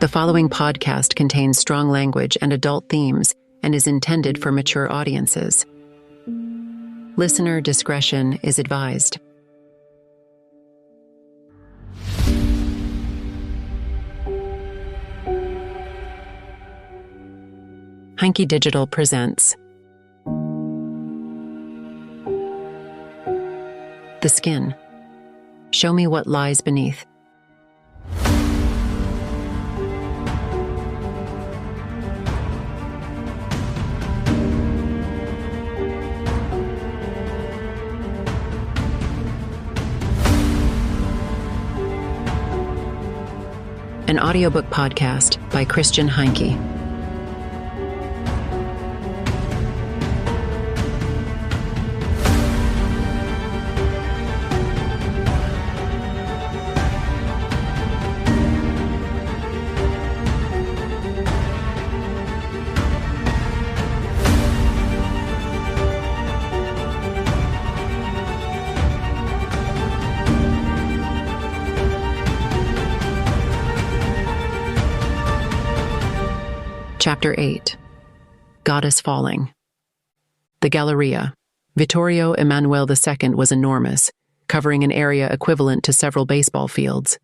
The following podcast contains strong language and adult themes and is intended for mature audiences. Listener discretion is advised. Heinke Digital presents The Skin. Show me what lies beneath. An audiobook podcast by Christian Heinke. Chapter 8. Goddess Falling. The Galleria, Vittorio Emanuele II, was enormous, covering an area equivalent to several baseball fields.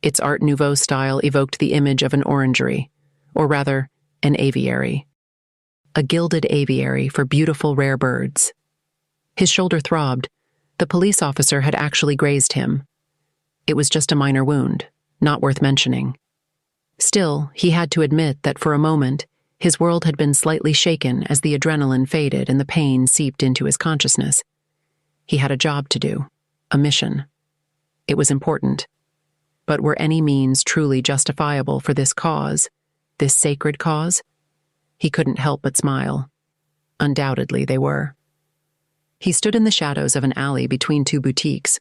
Its Art Nouveau style evoked the image of an orangery, or rather, an aviary. A gilded aviary for beautiful rare birds. His shoulder throbbed. The police officer had actually grazed him. It was just a minor wound, not worth mentioning. Still, he had to admit that for a moment, his world had been slightly shaken as the adrenaline faded and the pain seeped into his consciousness. He had a job to do, a mission. It was important. But were any means truly justifiable for this cause, this sacred cause? He couldn't help but smile. Undoubtedly they were. He stood in the shadows of an alley between two boutiques.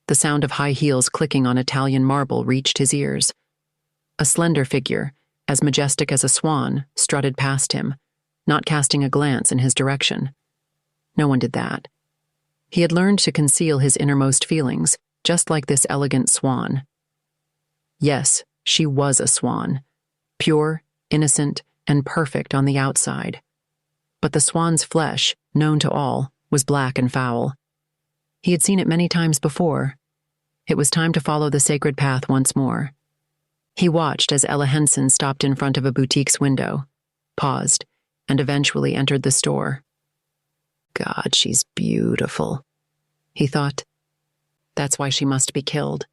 The sound of high heels clicking on Italian marble reached his ears. A slender figure, as majestic as a swan, strutted past him, not casting a glance in his direction. No one did that. He had learned to conceal his innermost feelings, just like this elegant swan. Yes, she was a swan, pure, innocent, and perfect on the outside. But the swan's flesh, known to all, was black and foul. He had seen it many times before. It was time to follow the sacred path once more. He watched as Ella Henson stopped in front of a boutique's window, paused, and eventually entered the store. God, she's beautiful, he thought. That's why she must be killed.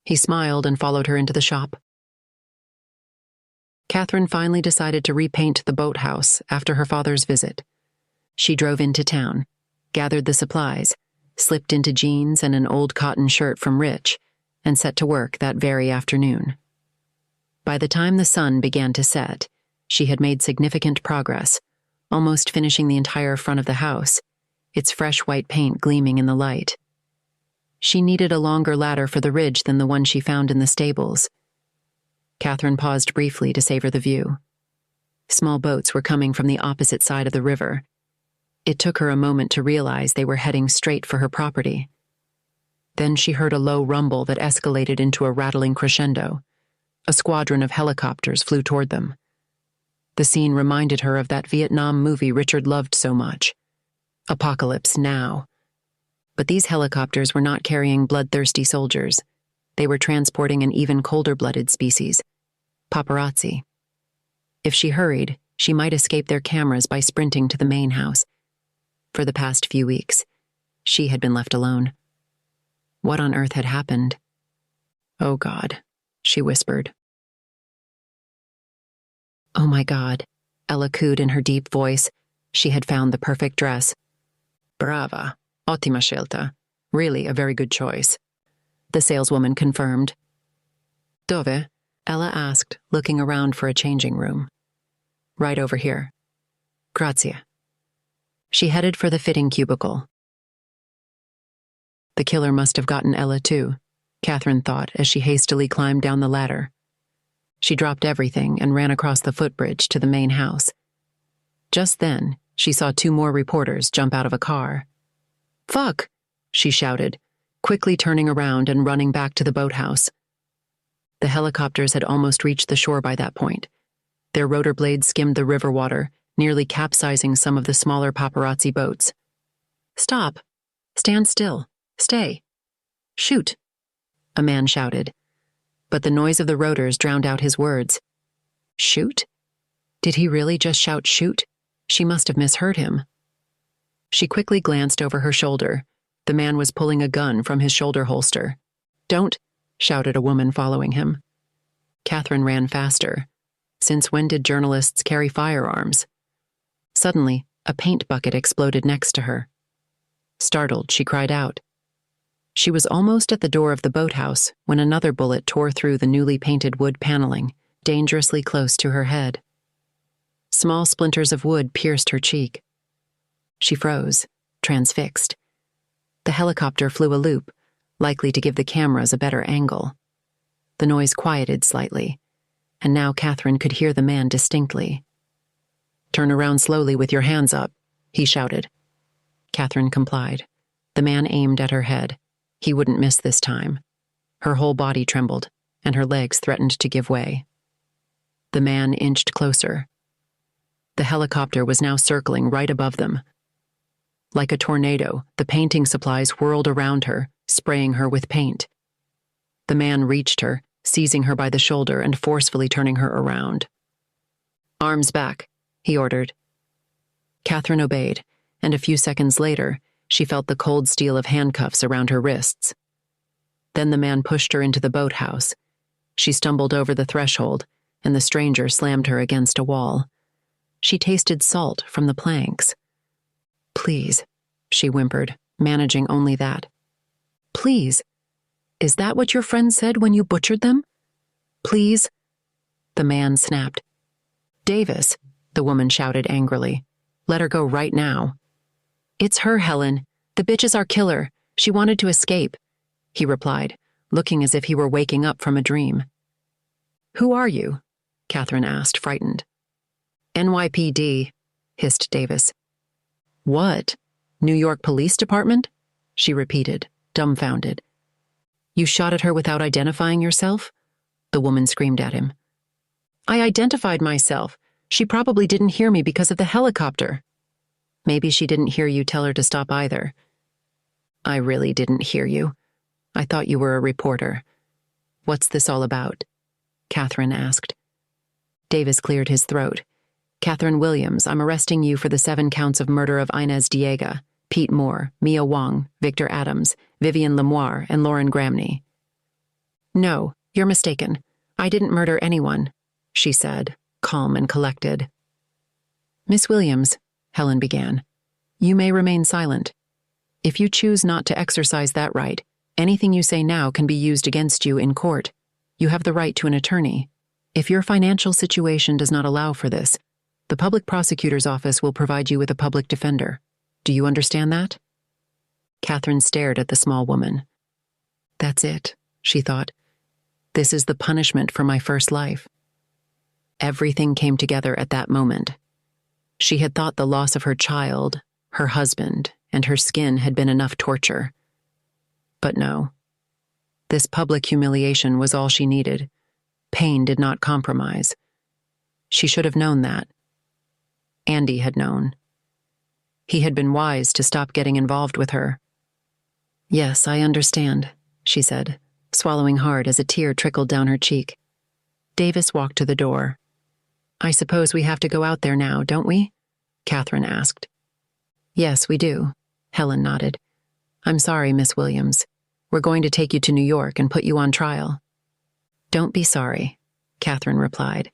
He smiled and followed her into the shop. Katherine finally decided to repaint the boathouse after her father's visit. She drove into town, gathered the supplies, slipped into jeans and an old cotton shirt from Rich, and set to work that very afternoon. By the time the sun began to set, she had made significant progress, almost finishing the entire front of the house, its fresh white paint gleaming in the light. She needed a longer ladder for the ridge than the one she found in the stables. Katherine paused briefly to savor the view. Small boats were coming from the opposite side of the river. It took her a moment to realize they were heading straight for her property. Then she heard a low rumble that escalated into a rattling crescendo. A squadron of helicopters flew toward them. The scene reminded her of that Vietnam movie Richard loved so much. Apocalypse Now. But these helicopters were not carrying bloodthirsty soldiers. They were transporting an even colder-blooded species, paparazzi. If she hurried, she might escape their cameras by sprinting to the main house. For the past few weeks, she had been left alone. What on earth had happened? Oh God, she whispered. Oh my God, Ella cooed in her deep voice. She had found the perfect dress. Brava, ottima scelta. Really a very good choice, the saleswoman confirmed. Dove? Ella asked, looking around for a changing room. Right over here. Grazie. She headed for the fitting cubicle. The killer must have gotten Ella too, Katherine thought as she hastily climbed down the ladder. She dropped everything and ran across the footbridge to the main house. Just then, she saw two more reporters jump out of a car. Fuck! She shouted, quickly turning around and running back to the boathouse. The helicopters had almost reached the shore by that point. Their rotor blades skimmed the river water, nearly capsizing some of the smaller paparazzi boats. "Stop! Stand still! Stay! Shoot!" a man shouted. But the noise of the rotors drowned out his words. Shoot? Did he really just shout shoot? She must have misheard him. She quickly glanced over her shoulder. The man was pulling a gun from his shoulder holster. "Don't!" shouted a woman following him. Katherine ran faster. Since when did journalists carry firearms? Suddenly, a paint bucket exploded next to her. Startled, she cried out. She was almost at the door of the boathouse when another bullet tore through the newly painted wood paneling, dangerously close to her head. Small splinters of wood pierced her cheek. She froze, transfixed. The helicopter flew a loop, likely to give the cameras a better angle. The noise quieted slightly, and now Katherine could hear the man distinctly. "Turn around slowly with your hands up," he shouted. Katherine complied. The man aimed at her head. He wouldn't miss this time. Her whole body trembled, and her legs threatened to give way. The man inched closer. The helicopter was now circling right above them. Like a tornado, the painting supplies whirled around her, spraying her with paint. The man reached her, seizing her by the shoulder and forcefully turning her around. "Arms back," he ordered. Katherine obeyed, and a few seconds later, she felt the cold steel of handcuffs around her wrists. Then the man pushed her into the boathouse. She stumbled over the threshold, and the stranger slammed her against a wall. She tasted salt from the planks. "Please," she whimpered, managing only that. "Please. Is that what your friend said when you butchered them? Please?" The man snapped. "Davis," the woman shouted angrily. "Let her go right now." "It's her, Helen. The bitch is our killer. She wanted to escape," he replied, looking as if he were waking up from a dream. "Who are you?" Katherine asked, frightened. "NYPD," hissed Davis. "What? New York Police Department?" she repeated, dumbfounded. "You shot at her without identifying yourself?" the woman screamed at him. "I identified myself. She probably didn't hear me because of the helicopter." "Maybe she didn't hear you tell her to stop either." "I really didn't hear you. I thought you were a reporter." "What's this all about?" Katherine asked. Davis cleared his throat. "Katherine Williams, I'm arresting you for the 7 counts of murder of Inez Diega, Pete Moore, Mia Wong, Victor Adams, Vivian Lemoire, and Lauren Gramney." "No, you're mistaken. I didn't murder anyone," she said, calm and collected. "Miss Williams," Helen began, "you may remain silent. If you choose not to exercise that right, anything you say now can be used against you in court. You have the right to an attorney. If your financial situation does not allow for this, the public prosecutor's office will provide you with a public defender. Do you understand that?" Katherine stared at the small woman. "That's it," she thought. "This is the punishment for my first life." Everything came together at that moment. She had thought the loss of her child, her husband, and her skin had been enough torture. But no. This public humiliation was all she needed. Pain did not compromise. She should have known that. Andy had known. He had been wise to stop getting involved with her. "Yes, I understand," she said, swallowing hard as a tear trickled down her cheek. Davis walked to the door. "I suppose we have to go out there now, don't we?" Katherine asked. "Yes, we do," Helen nodded. "I'm sorry, Miss Williams. We're going to take you to New York and put you on trial." "Don't be sorry," Katherine replied,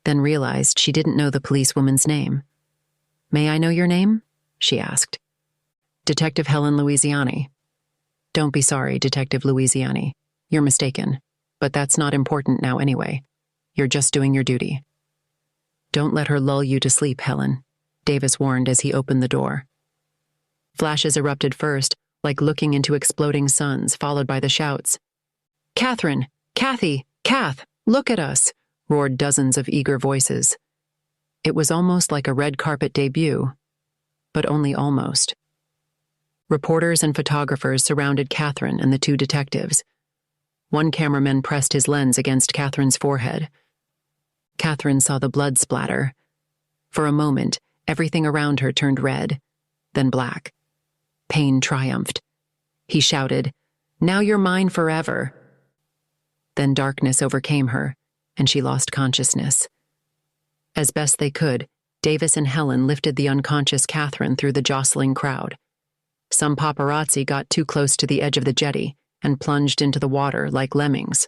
then realized she didn't know the policewoman's name. "May I know your name?" she asked. "Detective Helen Louisiani." "Don't be sorry, Detective Louisiani. You're mistaken, but that's not important now anyway. You're just doing your duty." "Don't let her lull you to sleep, Helen," Davis warned as he opened the door. Flashes erupted first, like looking into exploding suns, followed by the shouts. "Katherine! Kathy! Kath! Look at us!" roared dozens of eager voices. It was almost like a red carpet debut, but only almost. Reporters and photographers surrounded Katherine and the 2 detectives. One cameraman pressed his lens against Katherine's forehead. Katherine saw the blood splatter. For a moment, everything around her turned red, then black. Pain triumphed. He shouted, "Now you're mine forever." Then darkness overcame her, and she lost consciousness. As best they could, Davis and Helen lifted the unconscious Katherine through the jostling crowd. Some paparazzi got too close to the edge of the jetty and plunged into the water like lemmings.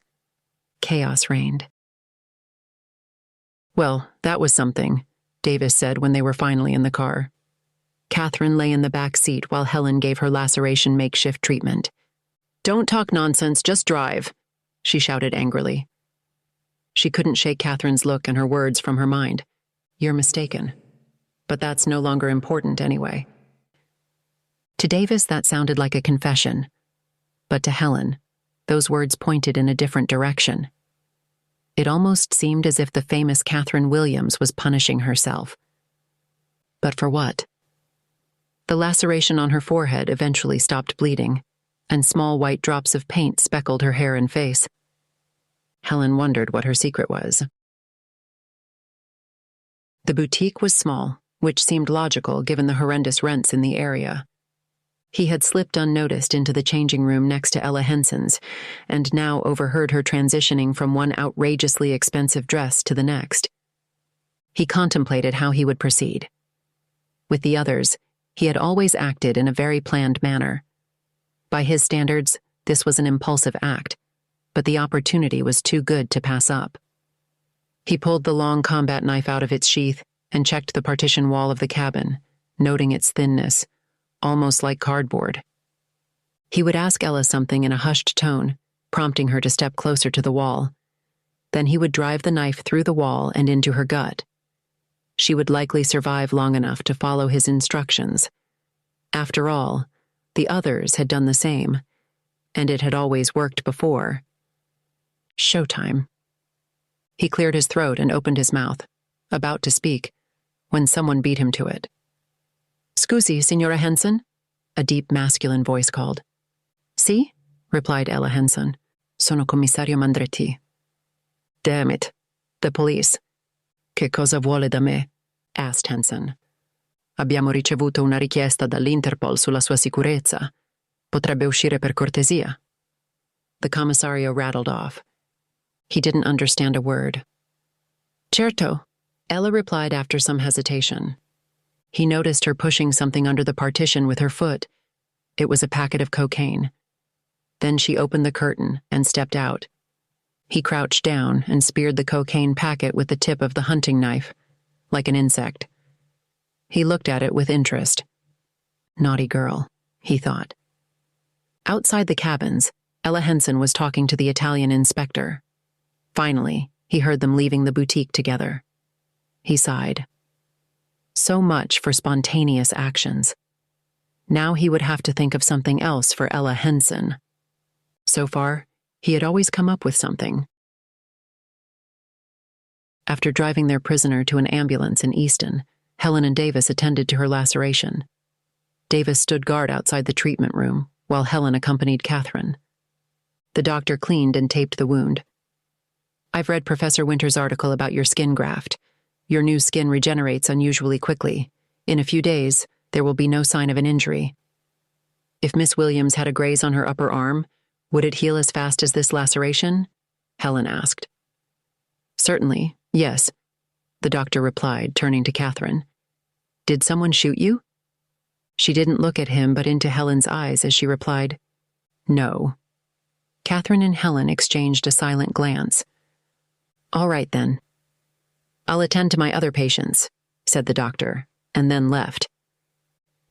Chaos reigned. "Well, that was something," Davis said when they were finally in the car. Katherine lay in the back seat while Helen gave her laceration makeshift treatment. "Don't talk nonsense, just drive," she shouted angrily. She couldn't shake Katherine's look and her words from her mind. "You're mistaken. But that's no longer important anyway." To Davis, that sounded like a confession. But to Helen, those words pointed in a different direction. It almost seemed as if the famous Katherine Williams was punishing herself. But for what? The laceration on her forehead eventually stopped bleeding, and small white drops of paint speckled her hair and face. Helen wondered what her secret was. The boutique was small, which seemed logical given the horrendous rents in the area. He had slipped unnoticed into the changing room next to Ella Henson's, and now overheard her transitioning from one outrageously expensive dress to the next. He contemplated how he would proceed. With the others, he had always acted in a very planned manner. By his standards, this was an impulsive act, but the opportunity was too good to pass up. He pulled the long combat knife out of its sheath and checked the partition wall of the cabin, noting its thinness, almost like cardboard. He would ask Ella something in a hushed tone, prompting her to step closer to the wall. Then he would drive the knife through the wall and into her gut. She would likely survive long enough to follow his instructions. After all, the others had done the same, and it had always worked before. Showtime. He cleared his throat and opened his mouth, about to speak, when someone beat him to it. "Scusi, Signora Henson?" a deep masculine voice called. "Si?" replied Ella Henson. "Sono commissario Mandretti." "Damn it. The police." "Che cosa vuole da me?" asked Henson. "Abbiamo ricevuto una richiesta dall'Interpol sulla sua sicurezza. Potrebbe uscire per cortesia." The commissario rattled off. He didn't understand a word. "Certo," Ella replied after some hesitation. He noticed her pushing something under the partition with her foot. It was a packet of cocaine. Then she opened the curtain and stepped out. He crouched down and speared the cocaine packet with the tip of the hunting knife, like an insect. He looked at it with interest. Naughty girl, he thought. Outside the cabins, Ella Henson was talking to the Italian inspector. Finally, he heard them leaving the boutique together. He sighed. So much for spontaneous actions. Now he would have to think of something else for Ella Henson. So far, he had always come up with something. After driving their prisoner to an ambulance in Easton, Helen and Davis attended to her laceration. Davis stood guard outside the treatment room, while Helen accompanied Katherine. The doctor cleaned and taped the wound. "I've read Professor Winter's article about your skin graft. Your new skin regenerates unusually quickly. In a few days, there will be no sign of an injury. If Miss Williams had a graze on her upper arm, would it heal as fast as this laceration?" Helen asked. "Certainly, yes," the doctor replied, turning to Katherine. "Did someone shoot you?" She didn't look at him but into Helen's eyes as she replied, "No." Katherine and Helen exchanged a silent glance. "All right, then. I'll attend to my other patients," said the doctor, and then left.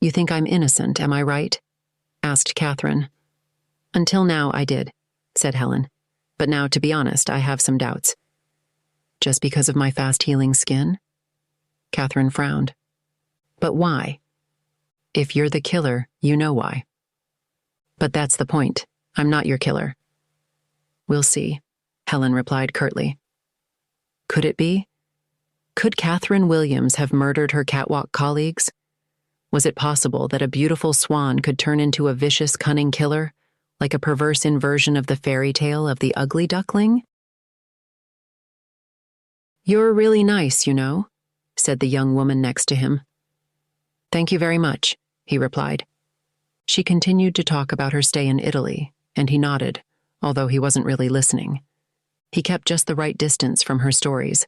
"You think I'm innocent, am I right?" asked Katherine. "Until now, I did," said Helen. "But now, to be honest, I have some doubts." "Just because of my fast-healing skin?" Katherine frowned. "But why? If you're the killer, you know why." "But that's the point. I'm not your killer." "We'll see," Helen replied curtly. Could it be? Could Katherine Williams have murdered her catwalk colleagues? Was it possible that a beautiful swan could turn into a vicious, cunning killer, like a perverse inversion of the fairy tale of the ugly duckling? "You're really nice, you know," said the young woman next to him. "Thank you very much," he replied. She continued to talk about her stay in Italy, and he nodded, although he wasn't really listening. He kept just the right distance from her stories.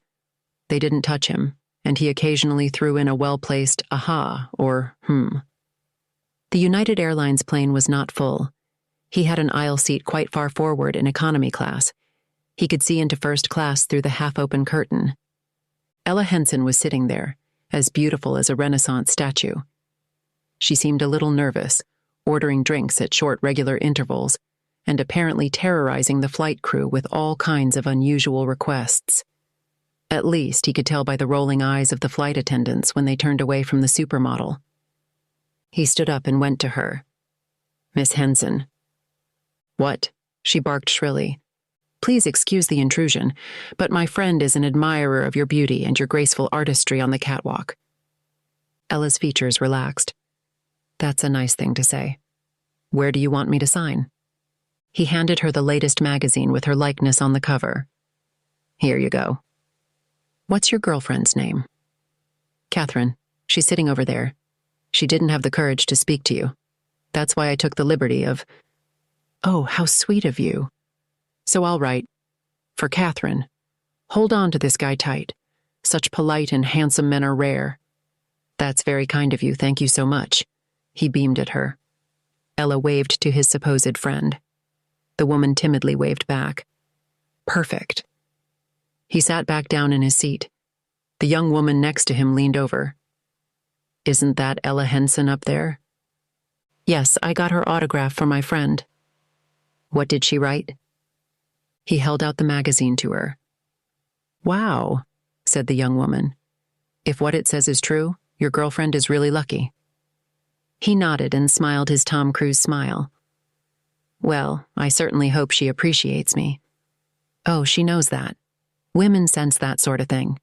They didn't touch him, and he occasionally threw in a well-placed aha or The United Airlines plane was not full. He had an aisle seat quite far forward in economy class. He could see into first class through the half-open curtain. Ella Henson was sitting there, as beautiful as a Renaissance statue. She seemed a little nervous, ordering drinks at short, regular intervals, and apparently terrorizing the flight crew with all kinds of unusual requests. At least he could tell by the rolling eyes of the flight attendants when they turned away from the supermodel. He stood up and went to her. "Miss Henson." "What?" she barked shrilly. "Please excuse the intrusion, but my friend is an admirer of your beauty and your graceful artistry on the catwalk." Ella's features relaxed. "That's a nice thing to say. Where do you want me to sign?" He handed her the latest magazine with her likeness on the cover. "Here you go." "What's your girlfriend's name?" "Katherine. She's sitting over there. She didn't have the courage to speak to you. That's why I took the liberty of—" "Oh, how sweet of you. So I'll write, for Katherine. Hold on to this guy tight. Such polite and handsome men are rare." "That's very kind of you, thank you so much." He beamed at her. Ella waved to his supposed friend. The woman timidly waved back. "Perfect." He sat back down in his seat. The young woman next to him leaned over. "Isn't that Ella Henson up there?" "Yes, I got her autograph for my friend." "What did she write?" He held out the magazine to her. "Wow," said the young woman. "If what it says is true, your girlfriend is really lucky." He nodded and smiled his Tom Cruise smile. "Well, I certainly hope she appreciates me." "Oh, she knows that. Women sense that sort of thing."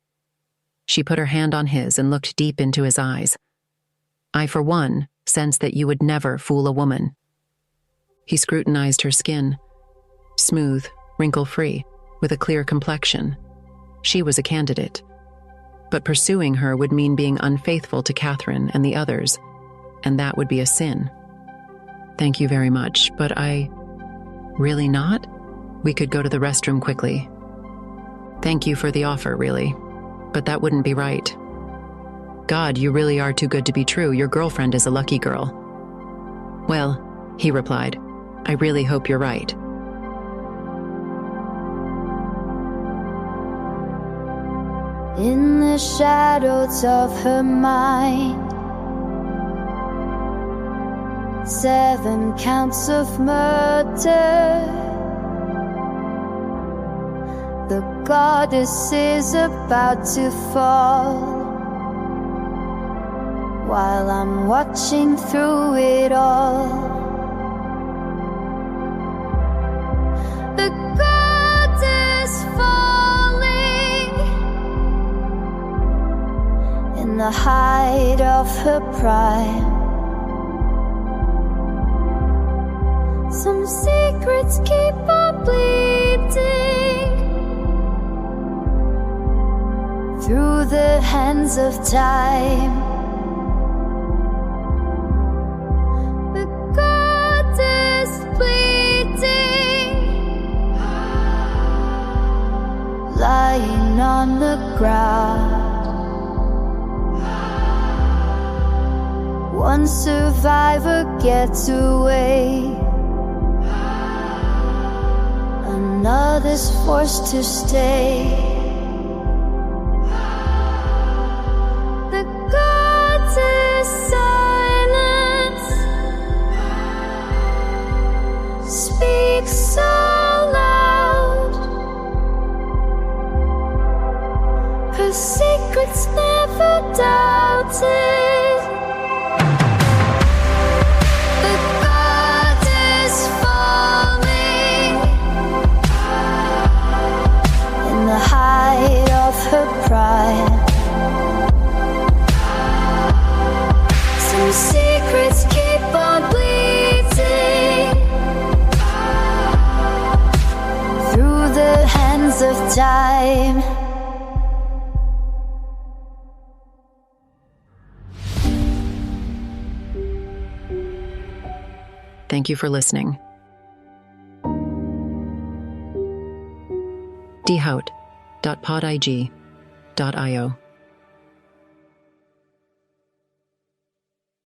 She put her hand on his and looked deep into his eyes. "I, for one, sense that you would never fool a woman." He scrutinized her skin. Smooth, wrinkle-free, with a clear complexion. She was a candidate. But pursuing her would mean being unfaithful to Katherine and the others, and that would be a sin. "Thank you very much, but Really not? We could go to the restroom quickly." "Thank you for the offer, really. But that wouldn't be right." "God, you really are too good to be true. Your girlfriend is a lucky girl." "Well," he replied, "I really hope you're right." In the shadows of her mind, 7 counts of murder. The goddess is about to fall, while I'm watching through it all. The goddess falling in the height of her prime. Some secrets keep on bleeding through the hands of time. The goddess bleeding, lying on the ground. One survivor gets away, another's forced to stay. The goddess silence speaks so loud. Her secrets never doubted. The goddess falling in the height of her pride. Some secrets keep on bleeding length of time. Thank you for listening. dhout.podig.io